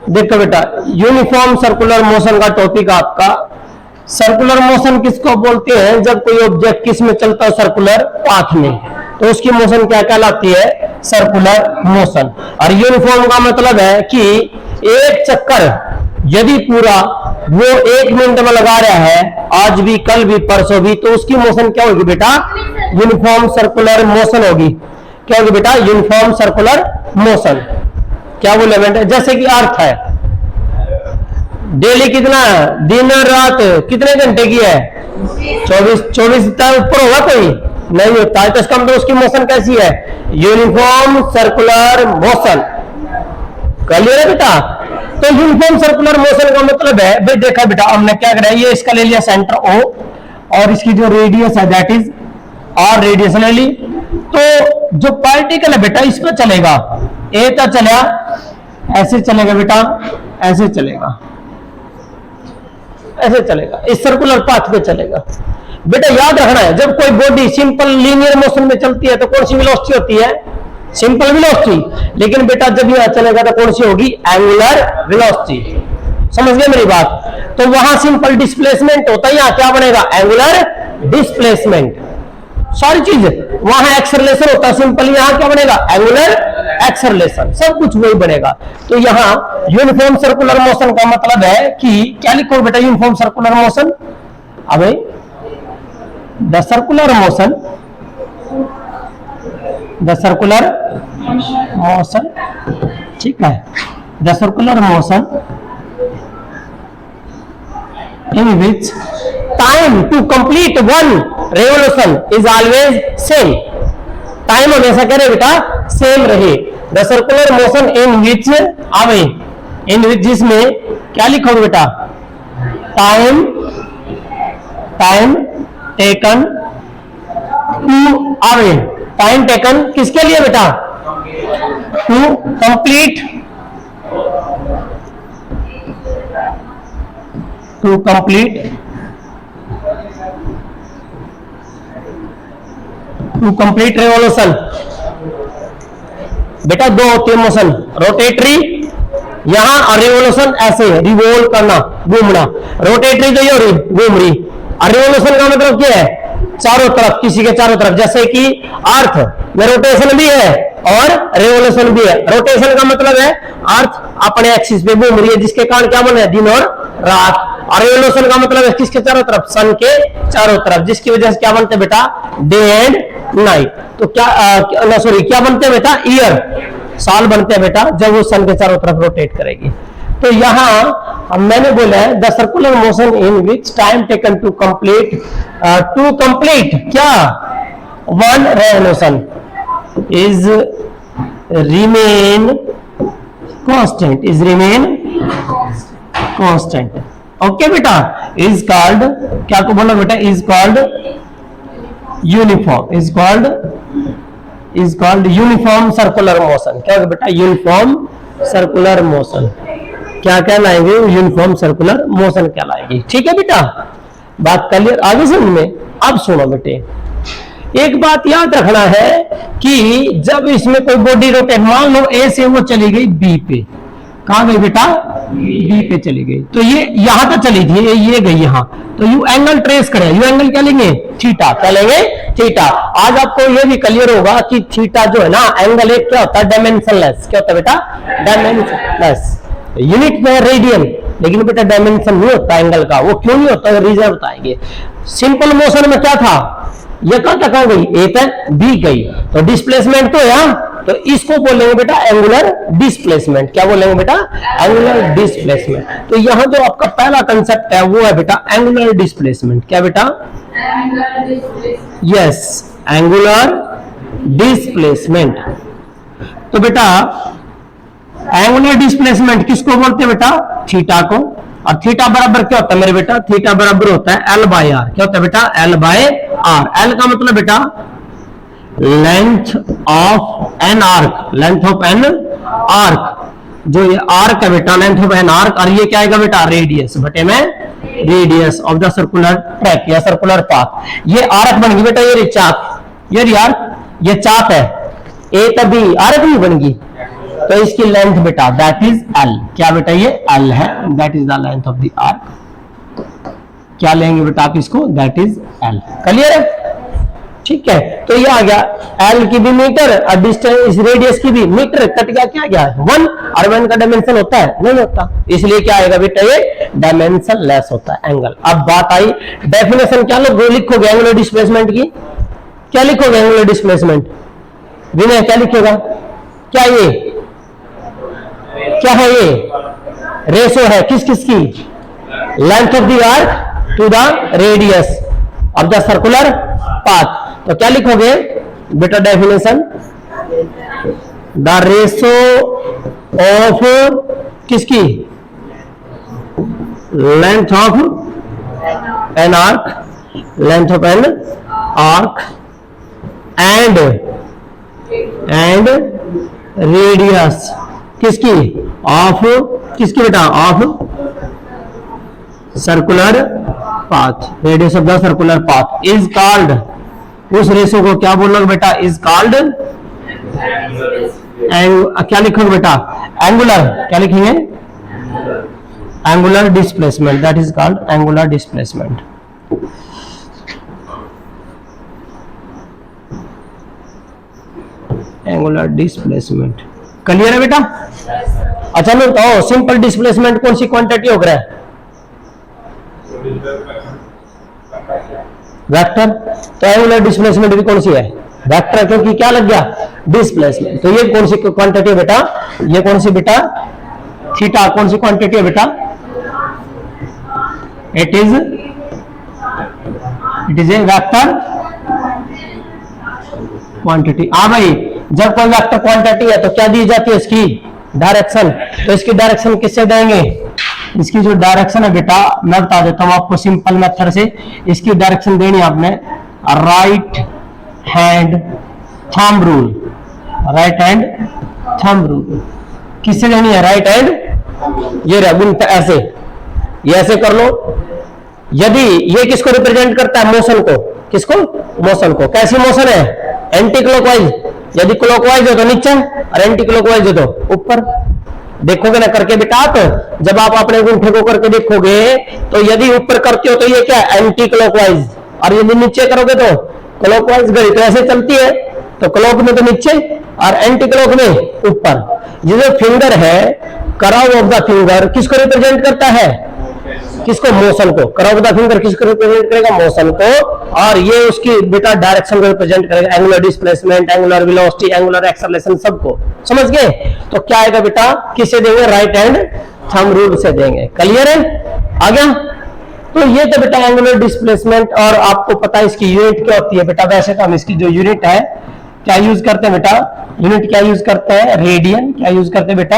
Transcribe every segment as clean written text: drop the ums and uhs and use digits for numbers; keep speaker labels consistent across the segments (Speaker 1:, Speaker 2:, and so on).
Speaker 1: देखो बेटा, uniform circular motion का टॉपिक आपका। सर्कुलर मोशन किसको बोलते हैं? जब कोई ऑब्जेक्ट किस में चलता है? सर्कुलर पाथ में, तो उसकी मोशन क्या कहलाती है? Circular motion. और यूनिफॉर्म का मतलब है कि एक चक्कर यदि पूरा वो 1 मिनट में लगा रहा है, आज भी, कल भी, परसों भी, तो उसकी मोशन क्या होगी बेटा? यूनिफॉर्म सर्कुलर मोशन होगी। क्या होगी बेटा? Uniform circular motion. क्या बोले बेटा? जैसे कि अर्थ है, डेली कितना दिन और रात कितने घंटे की है? 24 तक ऊपर होगा कोई नहीं होता है, तो इसका मतलब उसकी मोशन कैसी है? Uniform circular motion. क्लियर है बेटा? तो यूनिफॉर्म सर्कुलर मोशन का मतलब है भाई, देखा बेटा हमने क्या करा, ये इसका ले लिया सेंटर O, और इसकी जो रेडियस है दैट इज R रेडियस ले ली। तो जो पार्टिकल है बेटा इस पर चलेगा, ए तक चला, ऐसे चलेगा बेटा, ऐसे चलेगा, ऐसे चलेगा, इस सर्कुलर पाथ पे चलेगा। बेटा याद रखना है, जब कोई बॉडी सिंपल लीनियर मोशन में चलती है तो कौन सी वेलोसिटी होती है? Simple velocity. लेकिन बेटा जब यह चलेगा तो कौन सी होगी? Angular velocity. समझ गए मेरी बात? तो वहां सिंपल डिस्प्लेसमेंट होता है, यहां क्या बनेगा? Angular displacement. सारी चीज वहां एक्सेलरेशन होता है सिंपल, यहां क्या बनेगा? Angular acceleration. सब कुछ वही बनेगा। तो यहां यूनिफॉर्म सर्कुलर मोशन का मतलब है कि क्या लिखो बेटा? Uniform circular motion. अबे the circular motion, the circular motion, ठीक है, the circular motion in which time to complete one revolution is always same। Time हमेशा क्या रहे बेटा? सेम रहे। The circular motion in which आवे, इन विच जिसमें क्या लिखोगे बेटा? टाइम, टाइम टेकन टू आवे, टाइम टेकन किसके लिए बेटा? To complete, to complete, to complete revolution. बेटा दो होती है मोशन, रोटेटरी यहां और रिवोल्यूशन ऐसे रिवोल्व करना, घूमना। रोटेटरी तो ये हो रही घूम रही, और रिवोल्यूशन का मतलब क्या है? चारों तरफ, किसी के चारों तरफ। जैसे कि अर्थ में रोटेशन भी है और रेवोल्यूशन भी है। रोटेशन का मतलब है अर्थ अपने एक्सिस पे घूम रही है, जिसके कारण क्या बन रहा है? दिन और रात। और रेवोल्यूशन का मतलब है किसके चारों तरफ? सन के चारों तरफ, जिसकी वजह से क्या बनते हैं बेटा? Day and night. तो क्या सॉरी क्या बनते हैं बेटा? ईयर, साल बनते हैं बेटा, जब वो सन के चारों तरफ रोटेट करेगी। तो यहां मैंने बोला है the circular motion in which time taken to complete क्या? One revolution is remain constant, is remain constant. Okay बेटा, इज कॉल्ड, क्या को बोला बेटा? Is called uniform, is called uniform circular motion. क्या होगा बेटा? Uniform circular motion. क्या कहलाएंगे? यूनिफॉर्म सर्कुलर मोशन कहलाएगी। ठीक है बेटा, बात क्लियर? आगे समझ में? अब सुनो बेटे, एक बात याद रखना है कि जब इसमें कोई बॉडी रोटेट, मान लो ए से वो चली गई बी पे, कहां गई बेटा? बी पे चली गई। तो ये यहां तक चली थी, ये गई यहां, तो यू एंगल ट्रेस करें। यू एंगल क्या लेंगे? थीटा। क्या लेंगे? थीटा। आज आपको ये भी क्लियर होगा कि थीटा जो है ना, एंगल एक क्या होता है? डायमेंशनलेस। क्या होता है बेटा? डायमेंशनलेस। यूनिट में रेडियन, लेकिन बेटा डायमेंशन नहीं होता एंगल का। वो क्यों नहीं होता? रीजन बताएंगे। सिंपल मोशन में क्या था? ये कहां तक गई? ए तक, बी गई, तो डिस्प्लेसमेंट तो है, तो इसको बोलेंगे बेटा एंगुलर डिस्प्लेसमेंट। क्या बोलेंगे बेटा? Angular displacement. तो यहां जो आपका पहला कंसेप्ट है वो है बेटा एंगुलर डिस्प्लेसमेंट। क्या बेटा? Yes, angular displacement. तो बेटा एंगुलर डिस्प्लेसमेंट किसको बोलते हैं बेटा? थीटा को। और थीटा बराबर क्या होता है मेरे बेटा? थीटा बराबर होता है L बाय आर। क्या होता है बेटा? L bye are. L का मतलब बेटा length of an arc, length of an arc, जो ये आर्क है बेटा, लेंथ ऑफ एन आर्क, और ये क्या आएगा बेटा? रेडियस बटे में radius of the circular track या सर्कुलर पाथ। ये आर्क बन गई बेटा, ये चाप, ये आर्क, ये चाप है, ए तभी आर्क नहीं बन गई। तो इसकी लेंथ बेटा दैट इज एल। क्या बेटा ये एल है, that is the length of the arc. क्या लेंगे बेटा आप इसको, दैट इज एल। क्लियर है, ठीक है। तो ये आ गया एल की भी मीटर और डिस्टेंस इस रेडियस की भी मीटर, कट गया क्या गया 1। और 1 का डायमेंशन होता है, नहीं होता, इसलिए क्या आएगा बेटा ये डायमेंशन लेस होता है एंगल। अब बात आई डेफिनेशन, क्या लिखोगे एंगुलर डिस्प्लेसमेंट की, क्या लिखोगे एंगुलर डिस्प्लेसमेंट, विनय क्या लिखेगा, क्या ये क्या है, ये रेशो है किस किस की, length of the arc to the radius of the circular path. तो क्या लिखोगे बेटा डेफिनेशन, द रेशो ऑफ किसकी, length of an arc, length of an arc and radius किसकी, ऑफ किसकी बेटा, of circular path, radius of the circular path is called, उस ratio को क्या बोलोगे बेटा, इज कॉल्ड क्या लिखोगे बेटा, एंगुलर, क्या लिखेंगे, angular displacement, that is called angular displacement. Angular displacement clear है बेटा। अच्छा मैं बताओ सिंपल डिस्प्लेसमेंट कौन सी क्वांटिटी हो रहा है, वेक्टर। तो एंगुलर डिस्प्लेसमेंट भी कौन सी है, वेक्टर, क्योंकि क्या लग गया डिस्प्लेसमेंट। तो ये कौन सी क्वांटिटी है बेटा, ये कौन सी बेटा, थीटा कौन सी क्वांटिटी है बेटा, it is a vector quantity. हाँ भाई, जब कोई वेक्टर क्वांटिटी है तो क्या दी जाती है इसकी डायरेक्शन, तो इसकी डायरेक्शन किससे देंगे, इसकी जो डायरेक्शन है बेटा मैं बता देता हूं आपको सिंपल मेथड से। इसकी डायरेक्शन देनी आपने right hand thumb rule, right hand thumb rule किससे देनी है, राइट हैंड, ये रहा ऐसे, ये ऐसे कर लो। यदि ये किसको रिप्रेजेंट करता है, मोशन को, किसको, मोशन को। कैसी मोशन है, एंटी क्लॉकवाइज, यदि क्लॉकवाइज हो तो नीचे और एंटी क्लॉकवाइज हो तो ऊपर। देखोगे ना करके बेटा आप, जब आप अपने अंगूठे को करके देखोगे तो यदि ऊपर करते हो तो ये क्या एंटी क्लॉकवाइज, और यदि नीचे करोगे तो क्लॉकवाइज घड़ी तो ऐसे चलती है, तो क्लॉक में तो नीचे और एंटी क्लॉक में ऊपर। ये जो फिंगर है कर्व ऑफ द फिंगर किसको रिप्रेजेंट करता है, किसको, मोशन को। कर्व ऑफ द फिंगर किसको रिप्रेजेंट करेगा, मोशन को, और ये उसकी बेटा डायरेक्शन को रिप्रेजेंट करेगा, angular displacement, angular velocity, angular acceleration, सबको समझ गए। तो क्या आएगा बेटा, किससे देंगे, राइट हैंड थंब रूल से देंगे। क्लियर है, आ गया। तो ये तो बेटा एंगुलर डिस्प्लेसमेंट, और आपको पता है इसकी यूनिट क्या होती है बेटा, वैसे तो हम इसकी जो यूनिट है क्या यूज करते हैं बेटा, यूनिट क्या यूज करते हैं, रेडियन। क्या यूज करते हैं बेटा,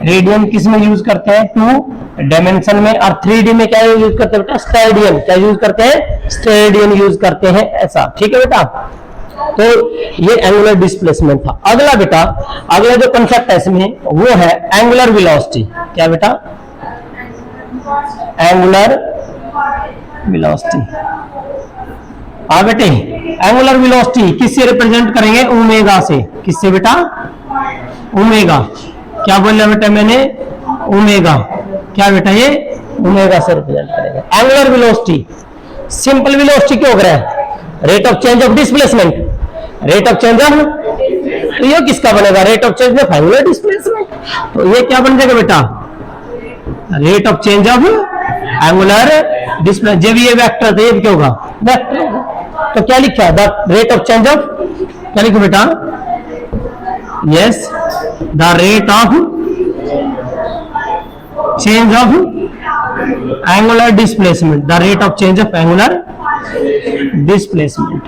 Speaker 1: रेडियन। किस में यूज करते हैं, 2 डायमेंशन में। और 3D में क्या यूज करते हैं बेटा, स्टेडियन। क्या यूज करते हैं, स्टेडियन यूज करते हैं, ऐसा, ठीक है बेटा। तो ये एंगुलर डिस्प्लेसमेंट था। अगला बेटा, अगला जो कंसेप्ट है इसमें वो है एंगुलर वेलोसिटी। क्या बेटा, एंगुलर वेलोसिटी। हाँ बेटे, एंगुलर वेलोसिटी किससे रिप्रेजेंट करेंगे, ओमेगा से। किससे बेटा, ओमेगा। क्या बोला बेटा मैंने, ओमेगा। क्या बेटा, ये ओमेगा से रिप्रेजेंट करेंगे एंगुलर वेलोसिटी। सिंपल वेलोसिटी क्या हो रहा है, rate of change of displacement, rate of change of, तो ये किसका बनेगा, rate of change of angular displacement. तो ये क्या बन जाएगा बेटा, rate of change of angular displacement. जब ये वेक्टर तो ये क्या होगा, वेक्टर होगा। तो क्या लिखा है, the rate of change of, क्या लिखो बेटा, yes, the rate of change of angular displacement, the rate of change of angular displacement.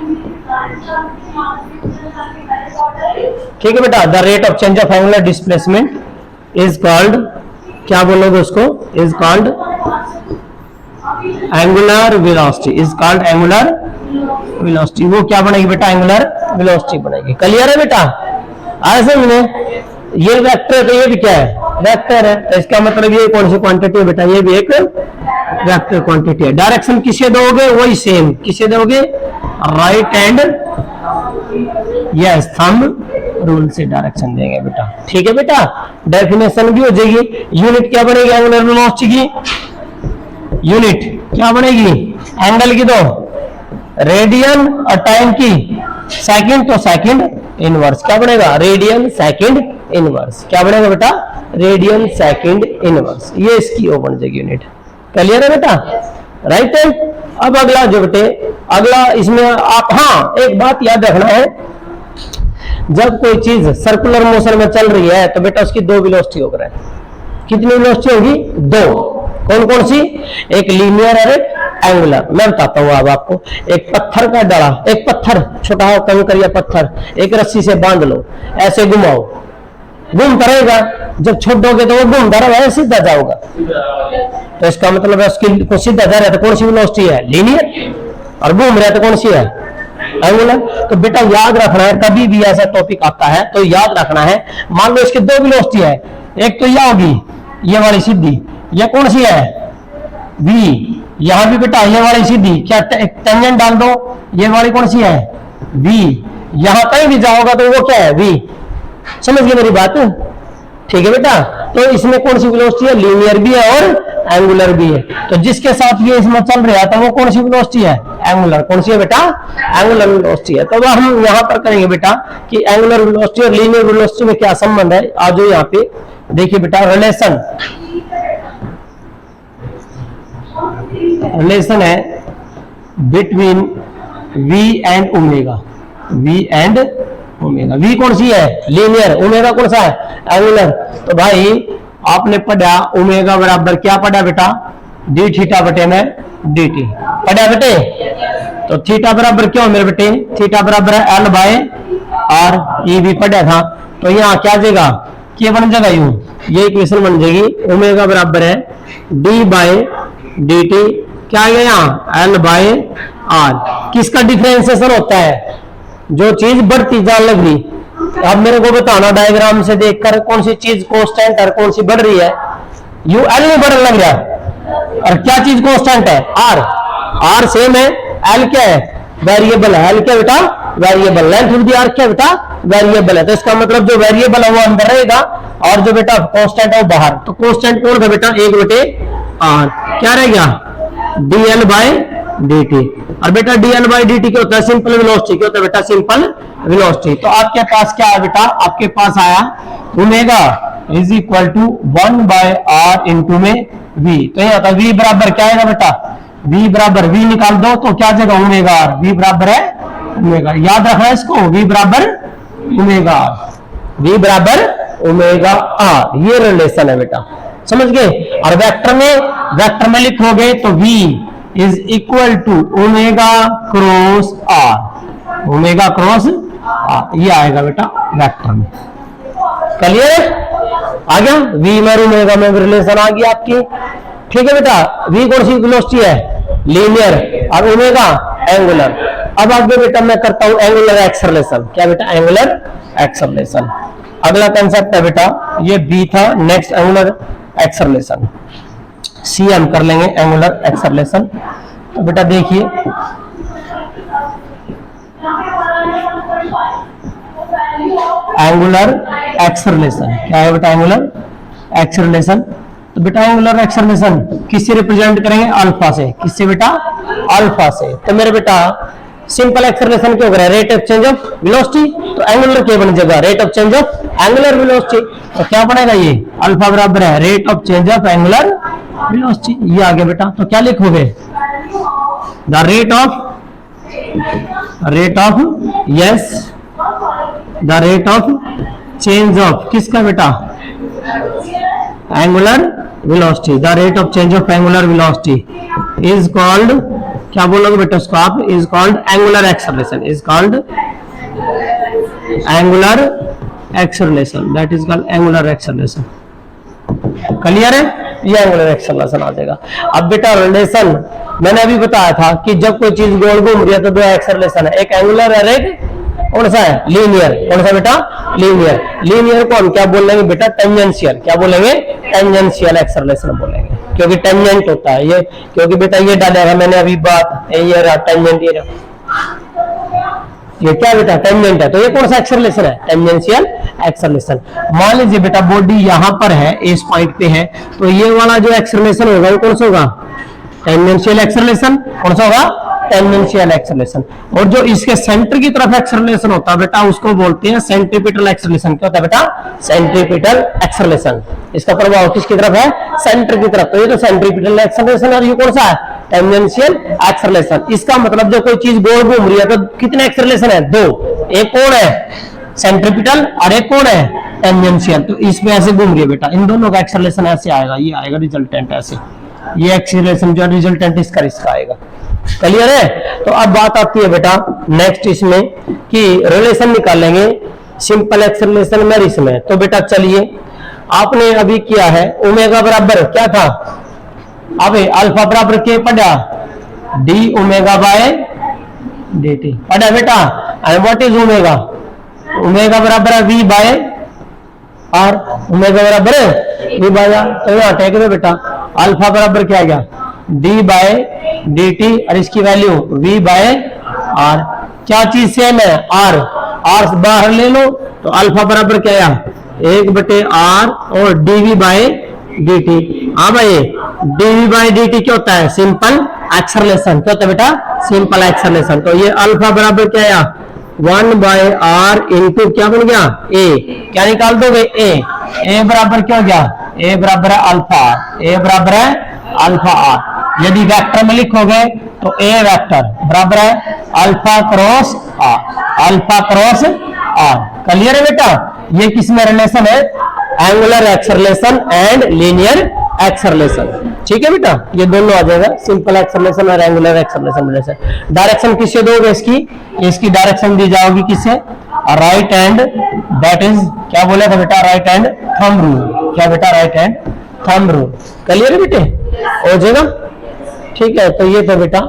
Speaker 1: ठीक है बेटा, the rate of change of angular displacement is called, क्या बोलोगे उसको, is called angular velocity, is called angular velocity. वो क्या बनेगी बेटा, एंगुलर वेलोसिटी बनेगी। क्लियर है बेटा, ऐसे में ये वेक्टर है तो ये भी क्या है, वेक्टर है। तो इसका मतलब ये कौन सी क्वांटिटी है बेटा, ये भी एक वेक्टर क्वांटिटी है। डायरेक्शन किसे दोगे, वही सेम, किसे दोगे, right hand, yes, thumb rule से डायरेक्शन देंगे बेटा। ठीक है बेटा, डेफिनेशन भी हो जाएगी। यूनिट क्या बनेगी एंगुलर वेलोसिटी की? यूनिट क्या बनेगी एंगल की? तो रेडियन और टाइम की सेकंड, तो सेकंड इनवर्स क्या बनेगा? Radian second inverse. क्या बनेगा बेटा? Radian second inverse. ये इसकी ओ बन जाएगी यूनिट। क्लियर है बेटा? राइट है। अब अगला जो बेटे, अगला इसमें आप, हाँ एक बात याद रखना है, जब कोई चीज सर्कुलर मोशन में चल रही है तो बेटा उसकी दो वेलोसिटी हो रहा है। कितनी वेलोसिटी होगी? दो। कौन कौन सी? एक लीनियर और एक एंगुलर। मैं बताता हूं अब आपको। एक पत्थर का डला, एक पत्थर छोटा हो कंकर या पत्थर, एक रस्सी से बांध लो, ऐसे घुमाओ, घूमता रहेगा। जब छोड़ोगे तो वो घूमता रहेगा, सीधा जाओगा। तो इसका मतलब है उसकी को सीधा जा रहा है तो कौन सी वेलोसिटी है? लीनियर। और घूम रहा है तो कौन सी है? एंगुलर। तो बेटा याद रखना है, कभी भी ऐसा टॉपिक आता है तो याद रखना है, मान लो इसकी दो वेलोसिटी है, एक तो यह होगी ये वाली सीधी, ये कौन सी है? v। यहां भी बेटा ये वाली सीधी, क्या टेंजेंट डाल दो, ये वाली कौन सी है? v। यहां कहीं भी जाओगा तो वो क्या है? v। समझ गए मेरी बात? ठीक है बेटा। तो इसमें कौन सी वेलोसिटी है? लीनियर भी है और एंगुलर भी है। तो जिसके साथ ये इसमें चल रहा है तो वो कौन सी वेलोसिटी है? एंगुलर। कौन सी है बेटा? एंगुलर वेलोसिटी है। तो हम यहां पर करेंगे बेटा कि एंगुलर वेलोसिटी और लीनियर वेलोसिटी में क्या संबंध है। आज यहाँ पे देखिए बेटा, रिलेशन है between v and omega. v and omega. v कौन सी है? लीनियर। ओमेगा कौन सा है? एंगुलर। तो भाई आपने पढ़ा ओमेगा बराबर क्या पढ़ा बेटा? डी थीटा बटे में डी टी पढ़ा बेटे। तो थीटा बराबर क्यों मेरे बेटे? थीटा बराबर है एल बाय आर। ये भी पढ़ा था। तो यहाँ क्या जाएगा? क्या बन जाएगा? यूं ये इक्वेशन बन जाएगी। ओमेगा बराबर है डी बाय डी टी, क्या आ गया यहाँ? L by R. किसका डिफरेंशिएशन होता है? जो चीज बढ़ती जा लग रही। अब मेरे को बताना डायग्राम से देखकर कौन सी चीज कांस्टेंट है, कौन सी बढ़ रही है? यू एल नहीं बढ़ने लग रहा। और क्या चीज कांस्टेंट है? आर। आर सेम है। एल क्या है? वेरिएबल है। एल क्या बेटा? Variable. Length of the arc क्या बेटा? वेरिएबल है। तो इसका मतलब जो वेरिएबल है वो अंदर रहेगा और जो बेटा कांस्टेंट है वो बाहर। तो कांस्टेंट कौन था बेटा? एक बटे आर। क्या रह गया? D L by D T. और बेटा D L by D T क्या होता है? Simple velocity. क्या होता है बेटा? Simple velocity. तो आपके पास क्या है बेटा? आपके पास आया omega is equal to 1 by R into में v। तो यहाँ था v बराबर क्या आएगा बेटा? v बराबर v निकाल दो तो क्या जगह? Omega are. v बराबर है ओमेगा। याद रखना है इसको, v बराबर ओमेगा आर। v बराबर ओमेगा आर। ये रिलेशन है बेटा, समझ गए? और वेक्टर में लिखोगे तो v is equal to omega cross R. Omega cross R ये आएगा बेटा वेक्टर में। क्लियर? आ गया? v में ओमेगा में रिलेशन आ गई आपकी। ठीक है बेटा। v कौन सी वेलोसिटी है? लीनियर। और ओमेगा एंगुलर। अब आगे बेटा मैं करता हूं एंगुलर एक्सेलरेशन। क्या बेटा? Angular acceleration. अगला कंसेप्ट है बेटा, ये b था। नेक्स्ट एंगुलर एक्सेलरेशन, सी हम कर लेंगे एंगुलर एक्सेलरेशन। तो बेटा देखिए, एंगुलर एक्सेलरेशन क्या है बेटा? Angular acceleration. तो बेटा एंगुलर एक्सेलरेशन किससे रिप्रेजेंट करेंगे? अल्फा से। किससे बेटा? अल्फा से। तो मेरे बेटा सिंपल एक्सेलरेशन क्या होगा? Rate of change of velocity. तो एंगुलर क्या बन जाएगा? Rate of change of angular velocity. तो क्या बनेगा? ये अल्फा बराबर है rate of change of angular velocity. ये आ गया बेटा। तो क्या लिखोगे? The rate of yes the rate of change of किसका बेटा? Angular velocity. The rate of change of angular velocity is called, क्या बोलोगे बेटा उसको आप? Is called angular acceleration. Is called angular acceleration. That is called angular acceleration. Clear है? ये angular acceleration आ जाएगा। अब बेटा रिलेशन मैंने अभी बताया था कि जब कोई चीज गोल घूम रही है तो दो एक्सेलरेशन है, एक एंगुलर है, एक कौन सा है? लीनियर। कौन सा बेटा? लीनियर। लीनियर को हम क्या बोलेंगे बेटा? टेंजेंशियल। क्या बोलेंगे? टेंजेंशियल एक्सेलरेशन बोलेंगे, क्योंकि टेंजेंट होता है ये। क्योंकि बेटा ये डालेगा मैंने अभी बात, ये रहा टेंजेंट, ये रहा, ये क्या बेटा, टेंजेंट है। तो ये कौन सा एक्सेलरेशन है, टेंजेंशियल एक्सेलरेशन। मान लीजिए बेटा बॉडी यहां पर है, इस पॉइंट पे है, तो ये वाला जो एक्सेलरेशन होगा वो कौन सा होगा, टेंजेंशियल एक्सेलरेशन। कौन सा होगा, टेंजेंशियल एक्सेलरेशन। और जो इसके सेंटर की तरफ एक्सेलरेशन होता है बेटा उसको बोलते हैं सेंट्रीपिटल एक्सेलरेशन। क्या होता है बेटा, सेंट्रीपिटल एक्सेलरेशन। इसका प्रभाव किसकी तरफ है, सेंटर की तरफ। तो ये तो सेंट्रीपिटल एक्सेलरेशन, और ये कौन सा है, टेंजेंशियल एक्सेलरेशन। इसका मतलब जो कोई चीज गोल घूम रही है तो कितने एक्सेलरेशन है, दो। एक कौन है, सेंट्रीपिटल, और एक कौन है, टेंजेंशियल। तो इसमें ऐसे घूम रही है बेटा, इन दोनों का एक्सेलरेशन ऐसे आएगा, ये आएगा रिजल्टेंट ऐसे, ये एक्सेलरेशन जो रिजल्टेंट इसका आएगा। क्लियर है। तो अब बात आती है बेटा नेक्स्ट इसमें कि रिलेशन निकालेंगे सिंपल एक्सेलरेशन में इसमें। तो बेटा चलिए, आपने अभी किया है ओमेगा बराबर क्या था, अबे अल्फा बराबर के पढ़ा, D omega by D T पढ़ा बेटा। And what is omega, omega बराबर है वी बाय आर, ओमेगा बराबर है वी बाय आर। तो यहाँ टेक दो बेटा, अल्फा बराबर क्या आ गया, डी बाय डी टी, और इसकी वैल्यू वी बाय आर। क्या चीज सेम है, आर, आर बाहर ले लो, तो अल्फा बराबर क्या आया, 1/r और डीवी बाय डी टी। हाँ भाई, डीवी बाय डी टी क्या होता है, सिंपल एक्सेलरेशन। क्या होता है बेटा, सिंपल एक्सेलरेशन। तो ये अल्फा बराबर क्या आया, 1/r इंटू क्या बन गया, ए। क्या निकाल दोगे, ए बराबर क्या हो गया, ए बराबर है अल्फा, ए बराबर है अल्फा आर। यदि वेक्टर में लिखोगे तो ए वेक्टर बराबर है alpha cross R, alpha cross R. Clear है बेटा। ये किसमें रिलेशन है, angular acceleration and linear acceleration. ठीक है बेटा, ये दोनों आ जाएगा, सिंपल एक्सेलरेशन और एंगुलर एक्सेलरेशन रिलेशन। डायरेक्शन किससे दोगे इसकी, इसकी डायरेक्शन दी जाओगी किससे, राइट हैंड, दैट इज क्या बोला था बेटा, राइट हैंड थंब रूल। क्या बेटा, right hand thumb rule. Clear है बेटे, हो जाएगा। ठीक है, तो ये तो बेटा